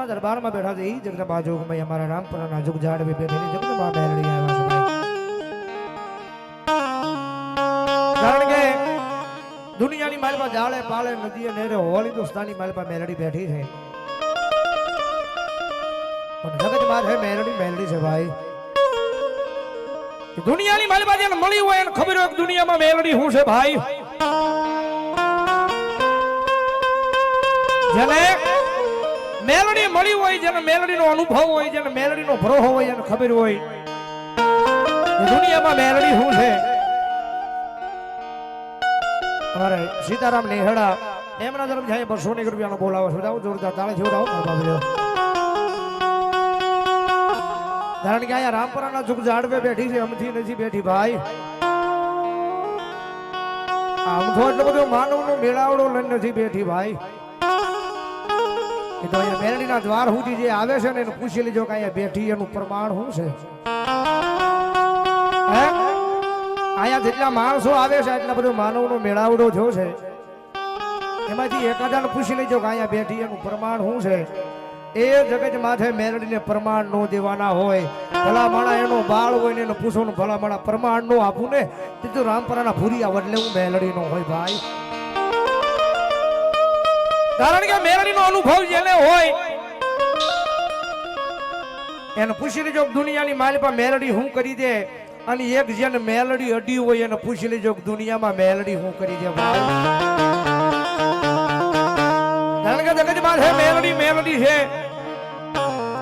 જેના દરબારમાં બેઠા છે એ જગદંબા જોગમાં અમારા રામપુરાના જુગ ઝાડવી બેઠેલી જગદંબા મેલડી આવ્યા છે કારણ કે દુનિયાની માલમાં જાળે પાળે નદીએ નેરે હોળી દોસ્તાની માલમાં મેલડી બેઠી છે પણ જગતમાં છે મેલડી છે ભાઈ દુનિયાની માલમાં જેને મળી હોય એને ખબર હોય કે દુનિયામાં મેલડી શું છે ભાઈ જેને મેલડી મળી હોય જેને મેલડીનો અનુભવ હોય જેને મેલડીનો ભરોહો હોય એને ખબર હોય દુનિયામાં મેલડી શું છે અમારે સીતારામ નેહડા એમના તરફ જાય 200 રૂપિયાનો બોલાવો છો જાવ જોરદાર તાળે જોડાવો કારણ કે અહીંયા રામપુરાના જુગ ઝાડવે બેઠી છે અમથી નથી બેઠી ભાઈ અમથો એટલો બધો માનવનો મેળાવડો લઈને નથી બેઠી ભાઈ એ તો અહીંયા મેરડીના દ્વાર સુધી જે આવે છે ને એને પૂછી લેજો કે અહીંયા બેઠી એનું પ્રમાણ શું છે અહીંયા જેટલા માણસો આવે છે એટલા બધો માનવનો મેળાવડો થયો છે એમાંથી એકાદાને પૂછી લેજો કે અહીંયા બેઠી એનું પ્રમાણ શું છે એ જગત માથે મેરડીને પ્રમાણ નો દેવાના હોય ભલા માણા એનો બાળ હોય ને એને પૂછો ને ભલા માણા પ્રમાણ નો આપું ને તો રામપરાના ભૂરિયા વડલે હું મેલડી નો હોય ભાઈ કારણ કે મેલડીનો અનુભવ જેને હોય એને પૂછી લેજો દુનિયાની માલિપા મેલડી હું કરી દે અને એક જેને મેલડી અડી હોય એને પૂછી લેજો દુનિયામાં મેલડી હું કરી દે ભાઈ કારણ કે જગતમાં છે મેલડી છે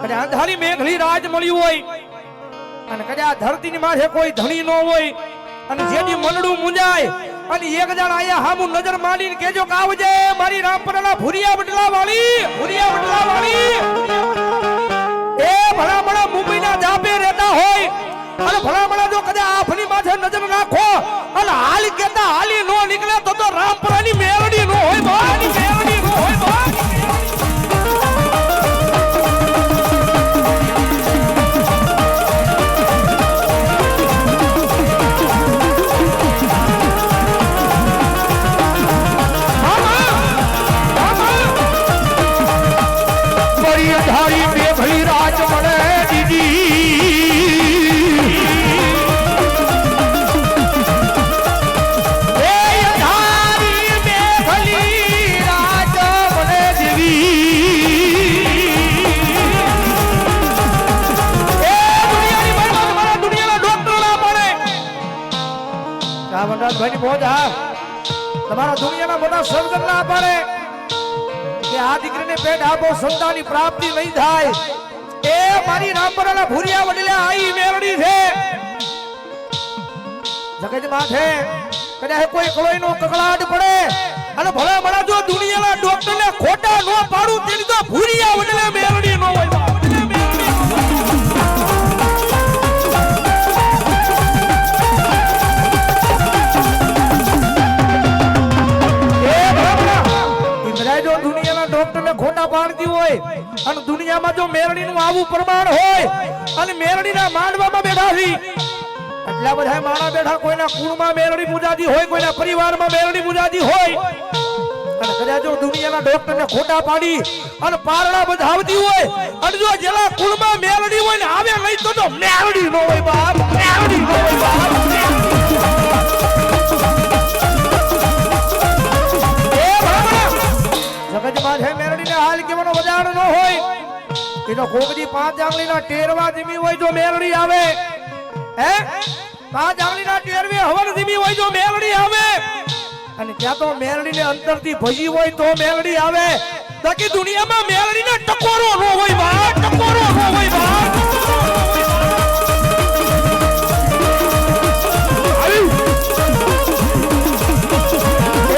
કદાચ અંધારી મેઘલી રાજ મળ્યું હોય અને કદાચ ધરતીની માથે કોઈ ધણી ન હોય અને જેથી મનડું મુંજાય અને એક જણ આયા હામુ નજર માંડીને કેજો કે આવજે મારી રામપરાના ભૂરિયા બટલા વાળી એ ભલામણા મુંબઈના જાપે રહેતા હોય અને ભલામણા જો કદાચ આફની માથે નજર નાખો અને હાલ કેતા હાલી નો નીકળે તો રામપરાની મેલડી નો હોય ભાઈ મેલડી નો હોય ભાઈ અંધારી મેઘલી રાજ મળે દીદી અંધારી મેઘલી રાજ મળે દેવી દુનિયાના ડોક્ટર ના પડે ભાઈ મોજ હા તમારા દુનિયાના મોટા સર્જન ના પડે કે આ દીકરીને પેટ આપો સંતાનની પ્રાપ્તિ નહીં થાય એ મારી રામપરાના ભૂરિયા વડલા આઈ મેલડી છે જગત માથે કદાચ કોઈ કલોઈનો કકળાટ પડે અને ભલા ભલા જો દુનિયાના ડોક્ટરને ખોટા નો પાડું તેની તો ભૂરિયા વડલે મેલડી નો હોય ખોટા પાડતી હોય અને દુનિયામાં જો મેરડીનું આવું પ્રમાણ હોય અને મેરડીના માંડવામાં બેઠા છે એટલા બધા માણા બેઠા કોઈના કુળમાં મેરડી પૂજાતી હોય કોઈના પરિવારમાં મેરડી પૂજાતી હોય અને કદાચ જો દુનિયાના ડોક્ટરને ખોટા પાડી અને પારણા બધાવતી હોય અને જો જેલા કુળમાં મેરડી હોય ને આવે નહીં તો મેરડી નો હોય બાપ મેરડી નો હોય બાપ જગતમાં છે મેરડીને હાલ કેવાનો વજાણ ન હોય એ તો કોકડી 5 આંગળીના ટેરવા ધીમી હોય જો મેરડી આવે હે 5 આંગળીના ટેરવે હવન ધીમી હોય જો મેરડી આવે અને ત્યાં તો મેરડીને અંતરથી ભજી હોય તો મેરડી આવે બાકી દુનિયામાં મેરડીને ટકોરો ન હોય બા ટકોરો ન હોય બા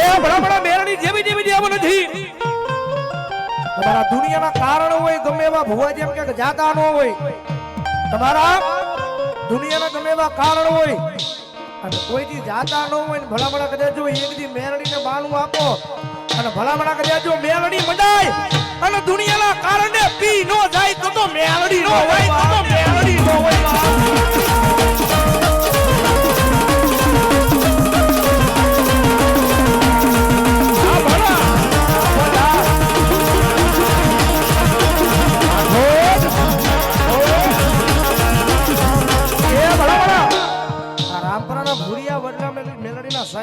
એ બરાબર મેરડી જેવી જેવું નથી તમારા દુનિયાના કારણ હોય ગમે એવા ભુવા જેમ કે જાતા ન હોય તમારા દુનિયાના ગમે એવા કારણ હોય અને કોઈથી જાતા ન હોય ને ભલામણા કદાચ જો એકદી મેરડીને બાનું આપો અને ભલામણા કદાચ જો મેરડી મંડાય અને દુનિયાના કારણે પી નો જાય તો મેરડી નો હોય તો મેરડી નો હોય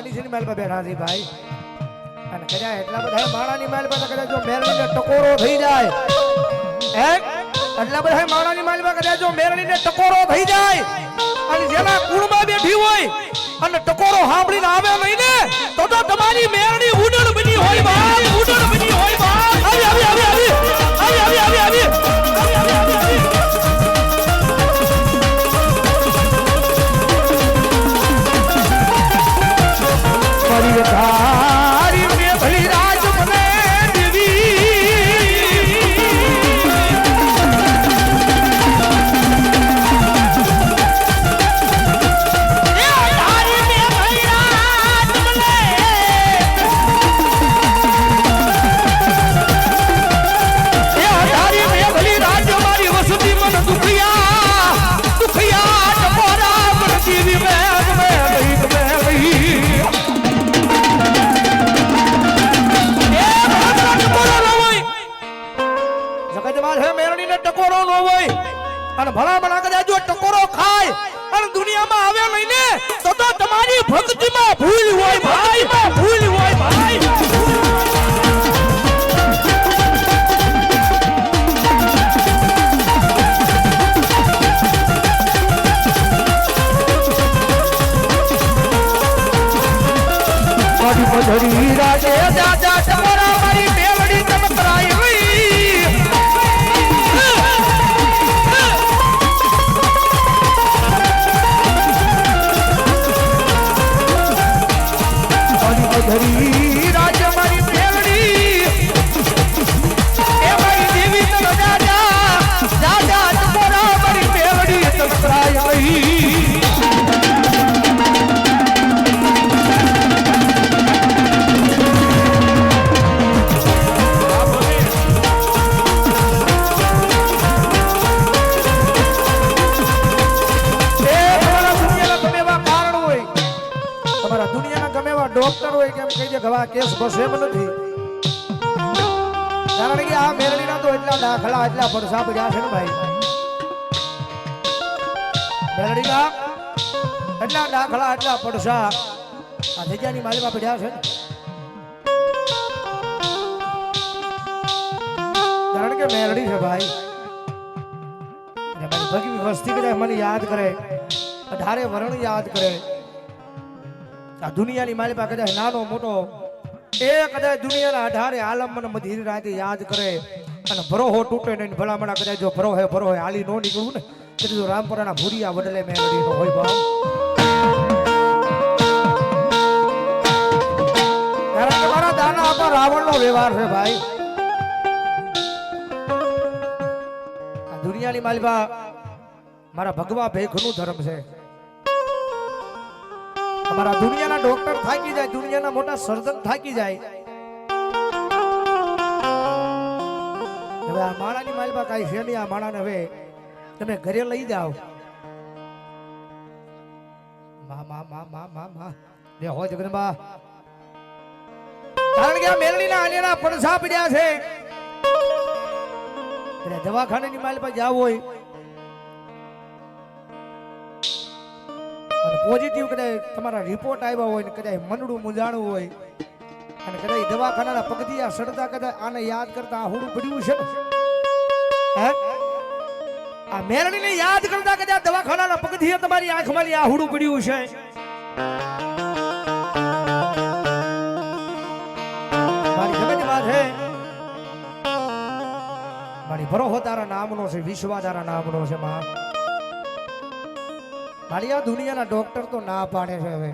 સાની માલ પર બેઠા છે ભાઈ અને કદાચ એટલા બધા માણાની માલ પર કદાચ જો મેરડીને ટકોરો થઈ જાય હે એટલા બધા માણાની માલ પર કદાચ જો મેરડીને ટકોરો થઈ જાય અને જેના કુળમાં બેઠી હોય અને ટકોરો સાંભળીને આવે નહીં ને તો તમારી મેરડી ઉડણ બની હોય ભાઈ ઉડણ બની હોય ભાઈ આવી આવી આવી આવી આવી આવી આવી આવી આવી આવી મારી ધારી મેઘલી રાજ મને અને ભલા ભલા કદાચ જો ટકોરો ખાય અને દુનિયામાં આવે નહીં ને તો તમારી ભક્તિમાં ભૂલ હોય ભાઈ ભૂલ હોય ભાઈ મારી મધરી રાજે દાદા તમારા મારી મેલડી ચમકરાઈ ધરી રાજ મારી મેલડી એ મારી દેવી તમ દાદા દાદા તમારા મારી મેલડી ચમકરાઈ ડોક્ટર હોય કેમ કહી દે ગવા કેસ બસ એમ નથી કારણ કે આ મેરડીના તો એટલા દાખલા એટલા પડસા પડ્યા છે ને ભાઈ મેરડીના એટલા દાખલા એટલા પડસા આ જગ્યાની માલીમાં પડ્યા છે કારણ કે મેરડી છે ભાઈ અને મારી ભગવી વસ્તી કદાચ મને યાદ કરે 18 વરણ યાદ કરે આ દુનિયાની માલી પાસે કદાચ નાનો મોટો એ કદાચ દુનિયાના 18 આલમ મને મધીર રાતે યાદ કરે અને ભરોહો તૂટે નહીં ભલામણા કદાચ જો ભરો હે હાલી નો નીકળવું ને તો જો રામપરાના ભૂરિયા વડલે મેલડી નો હોય બાપ કારણ કે મારા દાના આપા રાવણનો વ્યવહાર છે ભાઈ આ દુનિયાની માલી બા મારા ભગવા ભેખનું ધર્મ છે અમારા દુનિયાના ડોક્ટર થાકી જાય દુનિયાના મોટા સર્જન થાકી જાય હવે આ માણાની માલમાં કાઈ છે નહીં આ માણાને હવે તમે ઘરે લઈ જાઓ મા લે હો જગદંબા કારણ કે આ મેલડીના આલિયાના પડસા પડ્યા છે એટલે દવાખાનાની માલ પર જાવ હોય અને પોઝિટિવ કદાચ તમારા રિપોર્ટ આવ્યા હોય ને કદાચ મનડું મૂંઝાણું હોય અને કદાચ દવાખાનાના પગથિયા સડતા કદાચ આને યાદ કરતા આ હુડું પડ્યું છે હે આ મેરણીને યાદ કરતા કદાચ દવાખાનાના પગથિયા તમારી આંખમાં આ હુડું પડ્યું છે મારી જગતની વાત છે મારી ભરોહો તારા નામનો છે વિશ્વા તારા નામનો છે માં મારી આ દુનિયાના ડોક્ટર તો ના પાડે છે હવે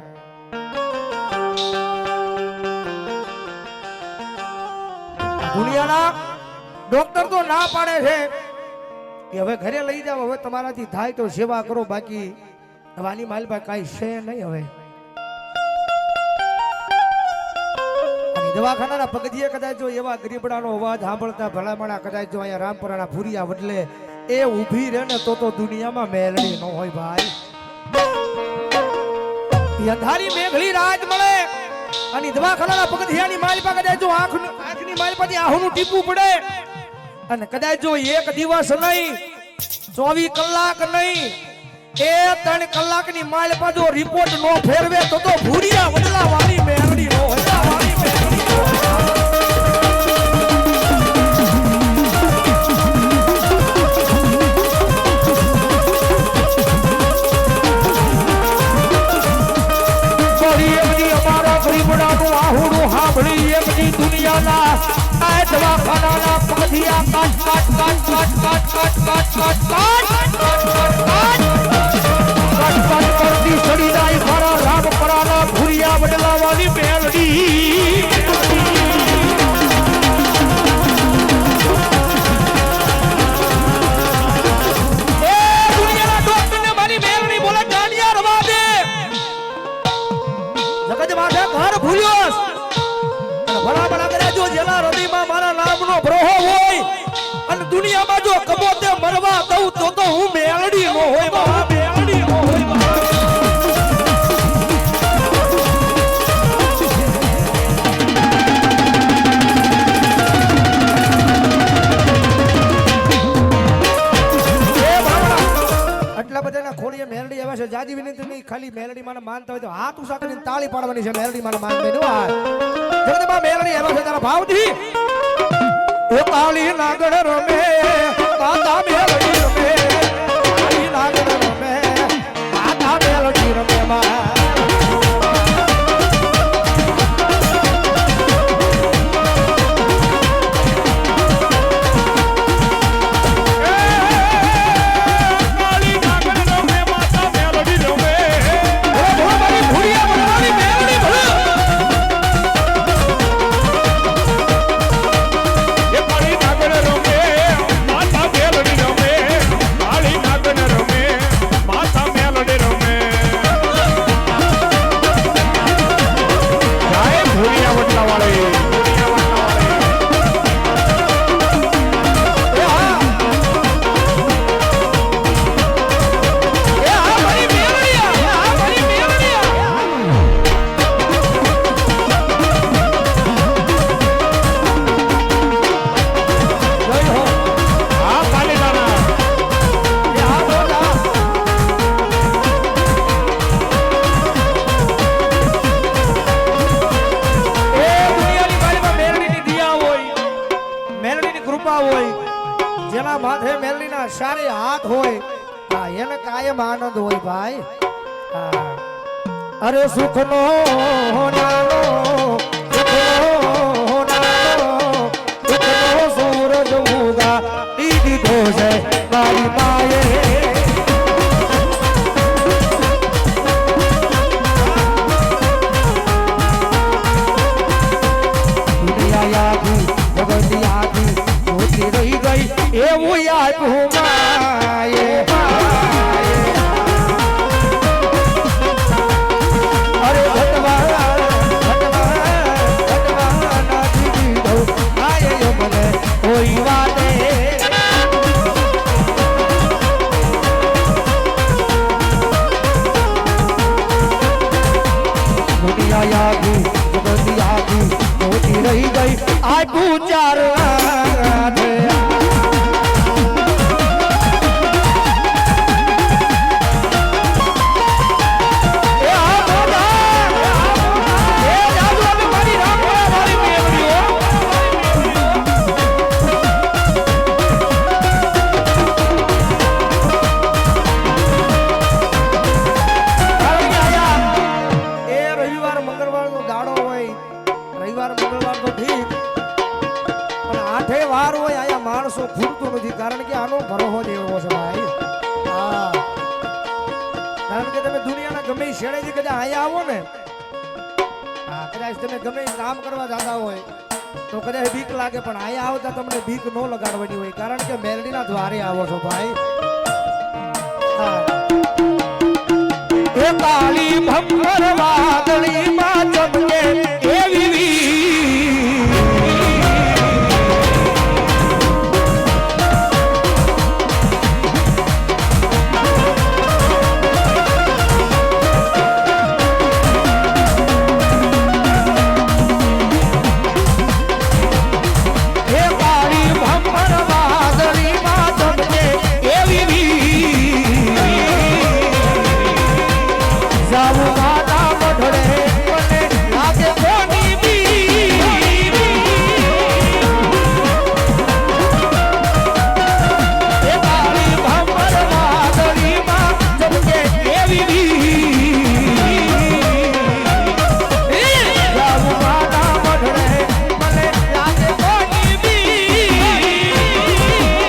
દુનિયાના ડોક્ટર તો ના પાડે છે કે હવે ઘરે લઈ જાવ હવે તમારાથી થાય તો સેવા કરો બાકી દવાની માલમાં કાંઈ છે નહીં હવે અને દવાખાનાના પગથિયે કદાચ જો એવા ગરીબડાનો અવાજ સાંભળતા ભલામણા કદાચ જો અહીંયા રામપરાના ભૂરિયા વડલે એ ઊભી રહે ને તો દુનિયામાં મેલડી ન હોય ભાઈ અંધારી મેઘલી રાજ મળે અને દવાખાનાના પગથિયાની માલ પર કદાચ જો આંખની માલ પરથી આહુનું ટીપું પડે અને કદાચ જો એક દિવસ નહીં 24 કલાક નહીં એ 3 કલાકની માલ પાછો રિપોર્ટ નો ફેરવે તો ભૂરિયા વડલા વાળી મેરડી નો હોય વાળી મેરડી નો હોય. ગરીબડાનું આહુડું સાંભળી એકની દુનિયાના આ દવાખાનાના પગથિયા કાટ કાટ કાટ કાટ કાટ કાટ કાટ કાટ કાટ કાટ કાટ કરતી સડી જાય ખરા રામ પરાના ભૂરિયા બદલાવાની મેલડી. એ દુનિયાના ડોક્ટરને મારી મેલડી બોલે ડાંડિયા રવા દે. જગત માથે ઘર ભૂલ્યો ભલા ભલા કર્યા જો જેના હૃદયમાં મારા નામનો બ્રોહો હોય અને દુનિયામાં જો કબોતે મરવા દઉં તો હું મેલડી નો હોય બાબા મેલડી નો હોય બાબા. આટલા બધાના ખોળીએ મેલડી આવે છે જાજી વિનંતી નહીં ખાલી મેલડી માને માનતા હોય તો હાથ ઉસા કરીને તાળી પાડવાની છે મેલડી માને માનવી નો આ જગતમાં મેલડી આવે છે તારા ભાવથી ઓ તાળી નાગણ રમે દાદા મેલડી રમે તાળી નાગણ રમે દાદા મેલડી રમે માં જેના માથે મેલડીના સારે હાથ હોય એને કાયમ આનંદ હોય ભાઈ. અરે સુખનો નાનો સુખનો સૂરજ ઉગા દીધો છે મારી માએ દુનિયા યાદી જગત યાદી જોતી રહી ગઈ એવું આપ્યું માએ અરે ભટવા નાખી દીધો આયે મને કોઈ વાતે દુનિયા યાદી જગત યાદી જોતી રહી ગઈ આપ્યું ચાર ફૂટતું નથી કારણ કે આનો ભરોહો જ એવો છે ભાઈ. કારણ કે તમે દુનિયાના ગમે શેડેથી કદાચ અહીંયા આવો ને કદાચ તમે ગમે કામ કરવા જતા હોય તો કદાચ બીક લાગે પણ અહીંયા આવતા તમને બીક ન લગાડવાની હોય કારણ કે મેલડીના દ્વારે આવો છો ભાઈ.